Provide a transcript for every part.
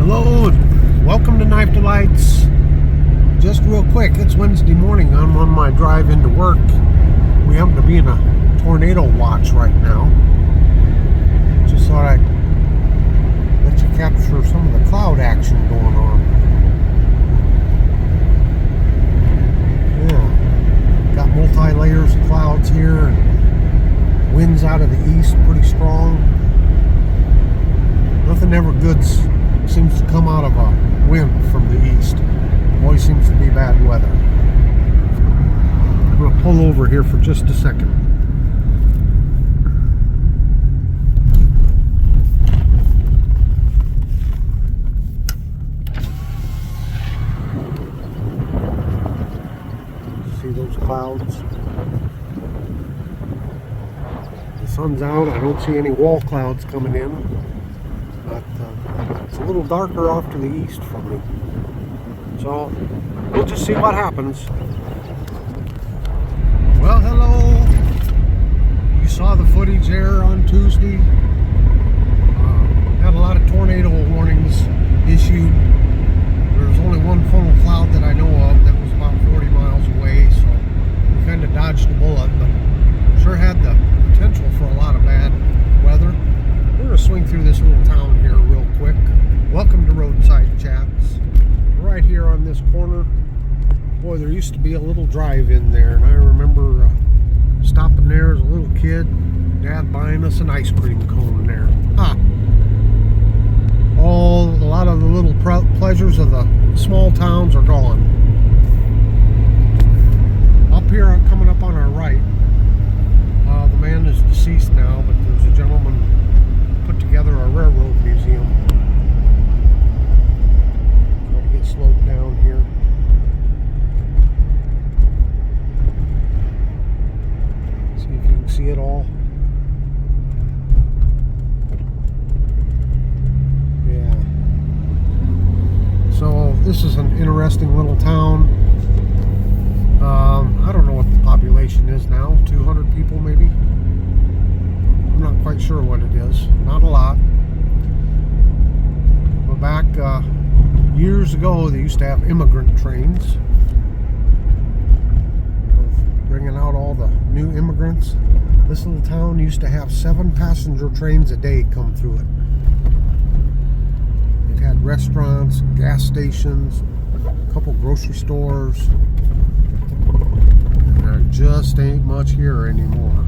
Hello, welcome to Knife Delights. Just real quick, it's Wednesday morning. I'm on my drive into work. We happen to be in a tornado watch right now. Just thought I'd let you capture some of the cloud action going on. Yeah, got multi-layers of clouds here. And winds out of the east pretty strong. Nothing ever good seems to come out of a wind from the east. Always seems to be bad weather. I'm going to pull over here for just a second. See those clouds? The sun's out. I don't see any wall clouds coming in, but it's a little darker off to the east from me. So we'll just see what happens. Well, hello. You saw the footage there on Tuesday. Had a lot of tornado warnings issued. There's only one funnel cloud that I know of that was about 40 miles away, so we kind of dodged a bullet, but sure had the potential for a lot of bad weather. We're going to swing through this little town here real quick. Welcome to Roadside Chats. Right here on this corner. Boy, there used to be a little drive-in there, and I remember stopping there as a little kid. Dad buying us an ice cream cone there. A lot of the little pleasures of the small towns are gone. Up here, coming up on our right, the man is deceased now, but there's a gentleman put together a railroad museum. Try to get slowed down here. See if you can see it all. Yeah. So this is an interesting little town. I don't know what the population is now. 200 people maybe. I'm not quite sure what it is. Not a lot. But back years ago, they used to have immigrant trains, bringing out all the new immigrants. This little town used to have 7 passenger trains a day come through it. It had restaurants, gas stations, a couple grocery stores. And there just ain't much here anymore.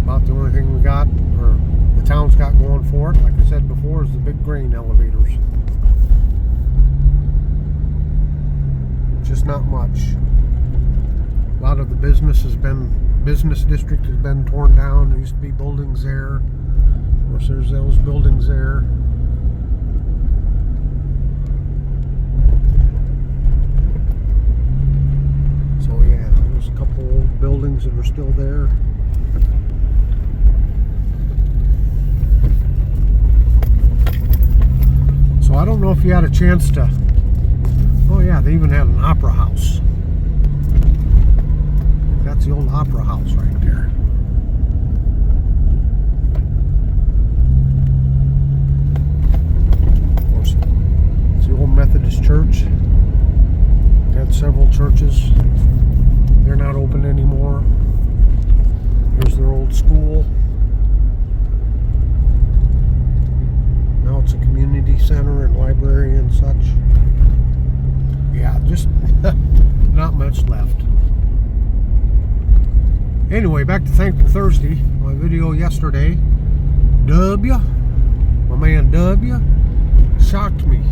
About the only thing we got, or the town's got going for it, like I said before, is the big grain elevators. Just not much. A lot of the business district has been torn down. There used to be buildings there. Of course, there's those buildings there. So yeah, there's a couple old buildings that are still there. So I don't know if you had a chance to. Oh yeah, they even had an opera house. That's the old opera house right there. Of course, it's the old Methodist church. They had several churches. They're not open anymore. Here's their old school. Now it's a community center and library and such. Yeah, just not much left. Anyway, back to Thankful Thursday. My video yesterday, my man W, shocked me.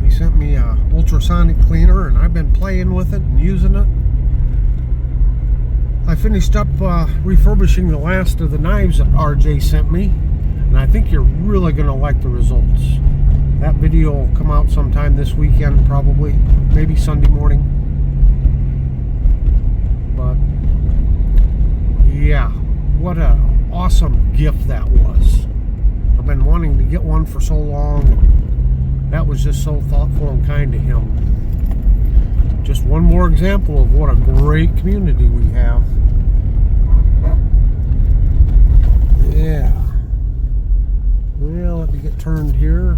He sent me a ultrasonic cleaner, and I've been playing with it and using it. I finished up refurbishing the last of the knives that RJ sent me, and I think you're really going to like the results. That video will come out sometime this weekend, probably, maybe Sunday morning. But yeah, what an awesome gift that was. I've been wanting to get one for so long. That was just so thoughtful and kind to him. Just one more example of what a great community we have. turned here.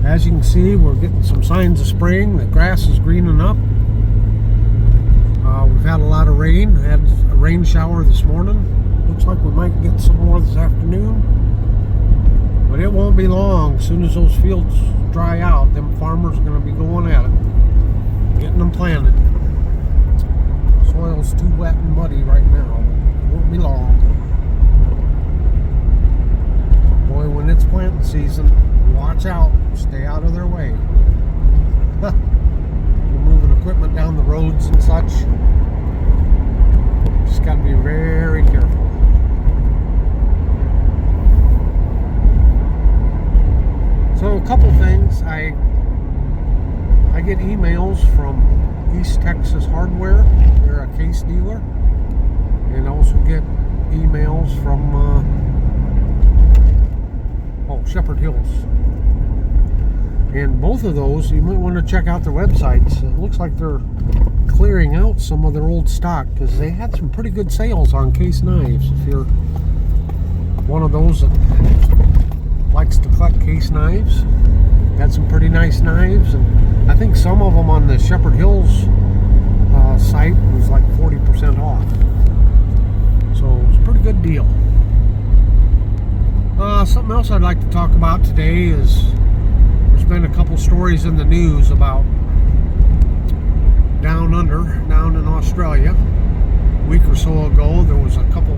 As you can see, we're getting some signs of spring. The grass is greening up. We've had a lot of rain. We had a rain shower this morning. Looks like we might get some more this afternoon. But it won't be long. As soon as those fields dry out, them farmers are going to be going at it, getting them planted. Soil's too wet and muddy right now. It won't be long. Boy, when it's planting season, watch out. Stay out of their way. We're moving equipment down the roads and such. Just got to be very careful. So a couple things. I get emails from East Texas Hardware. They're a case dealer. And I also get emails from Shepherd Hills. And both of those, you might want to check out their websites. It looks like they're clearing out some of their old stock because they had some pretty good sales on case knives. If you're one of those that likes to collect case knives, had some pretty nice knives. And I think some of them on the Shepherd Hills site was like 40% off. So it was a pretty good deal. Something else I'd like to talk about today is there's been a couple stories in the news about down in Australia. A week or so ago, there was a couple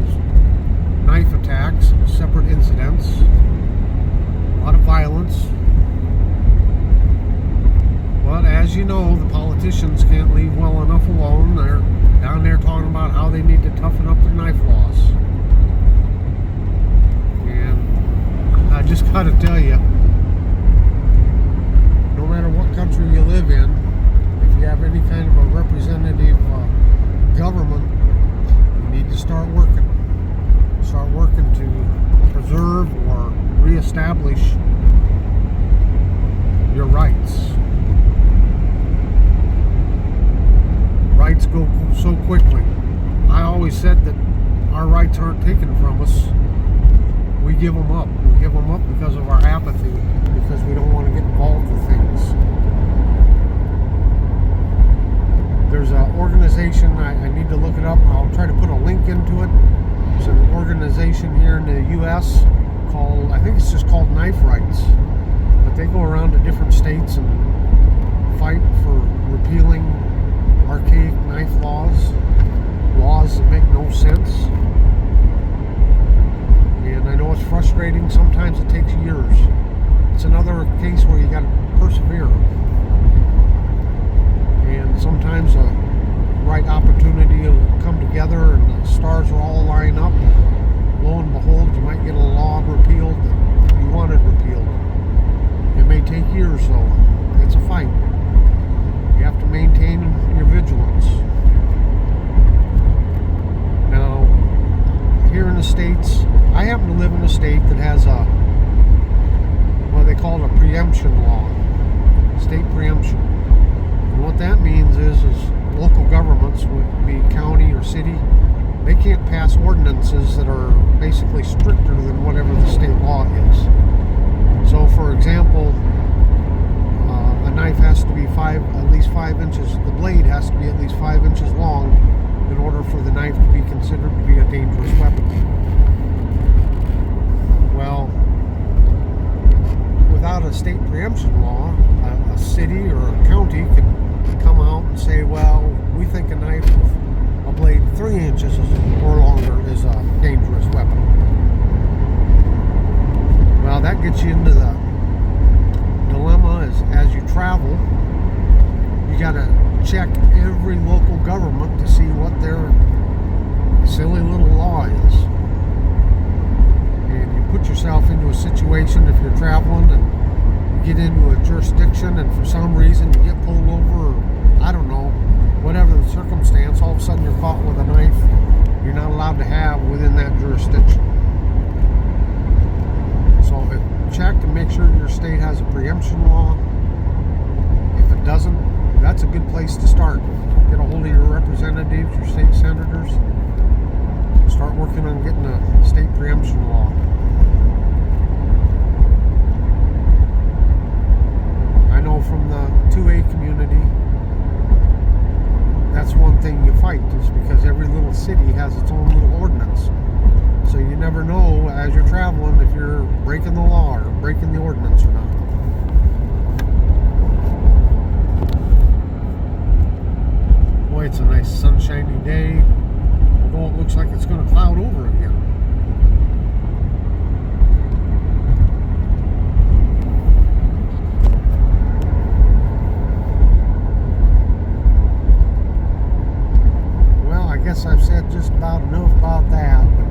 knife attacks, separate incidents, a lot of violence. But as you know, the politicians can't leave well enough alone. They're down there talking about how they need to toughen up their knife laws. And I just gotta tell you, no matter what country you live in, if you have any kind of a representative government, you need to start working. Start working to preserve or reestablish your rights. Rights go so quickly. I always said that our rights aren't taken from us. We give them up. We give them up because of our apathy, because we don't want to get involved with things. There's an organization, I need to look it up. I'll try to put a link into it. It's an organization here in the U.S. called, I think it's just called Knife Rights. But they go around to different states and fight for repealing archaic knife laws that make no sense. And I know it's frustrating. Sometimes it takes years. It's another case where you got to persevere. And sometimes a right opportunity will come together and the stars will all line up. Lo and behold, you might get a law repealed that you wanted repealed. It may take years though. It's a fight. You have to maintain your vigilance. Now, here in the States, I happen to live in a state that has what they call a preemption law, state preemption. And what that means is local governments, would be county or city, they can't pass ordinances that are basically stricter than whatever the state law is. So, for example, a knife has to be at least 5 inches. The blade has to be at least 5 inches long in order for the knife to be considered to be a dangerous weapon. Well, without a state preemption law, a city or a county can come out and say, well, we think a knife with a blade 3 inches or longer is a dangerous weapon. Well, that gets you into the dilemma as you travel. You got to check every local government to see what their silly little law is. And you put yourself into a situation if you're traveling and you get into a jurisdiction and for some reason you get pulled over, or I don't know, whatever the circumstance, all of a sudden you're caught with a knife you're not allowed to have within that jurisdiction. So check to make sure your state has a preemption law. If it doesn't, that's a good place to start. Get a hold of your representatives, your state senators. Start working on getting a state preemption city has its own little ordinance. So you never know as you're traveling if you're breaking the law or breaking the ordinance or not. Boy, it's a nice sunshiny day, although it looks like it's going to cloud over again. Well, I guess I've said just about enough about that, but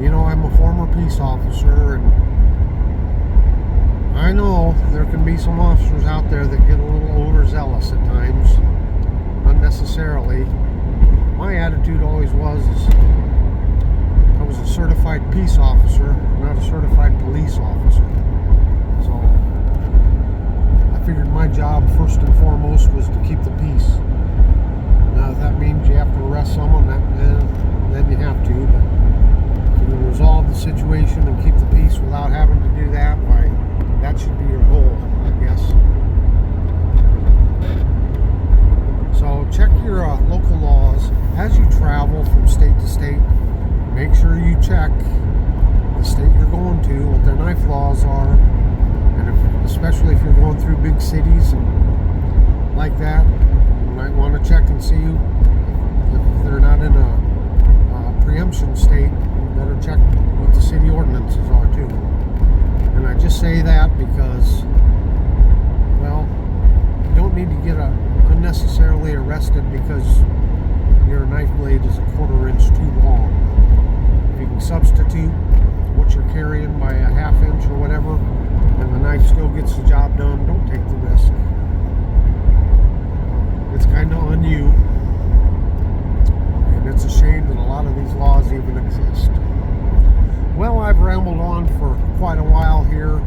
you know, I'm a former peace officer, and I know there can be some officers out there that get a little overzealous at times, unnecessarily. My attitude always was is I was a certified peace officer, not a certified police officer. So I figured my job first and foremost was to keep the peace. Now if that means you have to arrest someone, then you have to, but to resolve the situation and keep the peace without having to do that, why, that should be your goal, I guess. So check your local laws as you travel from state to state. Make sure you check the state you're going to, what their knife laws are, and especially if you're going through big cities and like that, you might want to check and see if they're not in a preemption state. Better check what the city ordinances are too. And I just say that because, well, you don't need to get unnecessarily arrested because your knife blade is a 1/4 inch too long. If you can substitute what you're carrying by a 1/2 inch or whatever, and the knife still gets the job done, don't take the risk. It's kind of on you. And it's a shame that a lot of these laws even exist. Well, I've rambled on for quite a while here.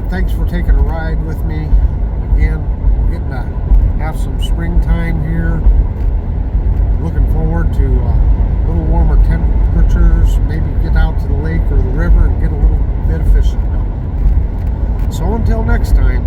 Thanks for taking a ride with me. Again, we're getting to have some springtime here. Looking forward to a little warmer temperatures. Maybe get out to the lake or the river and get a little bit of fishing done. So until next time.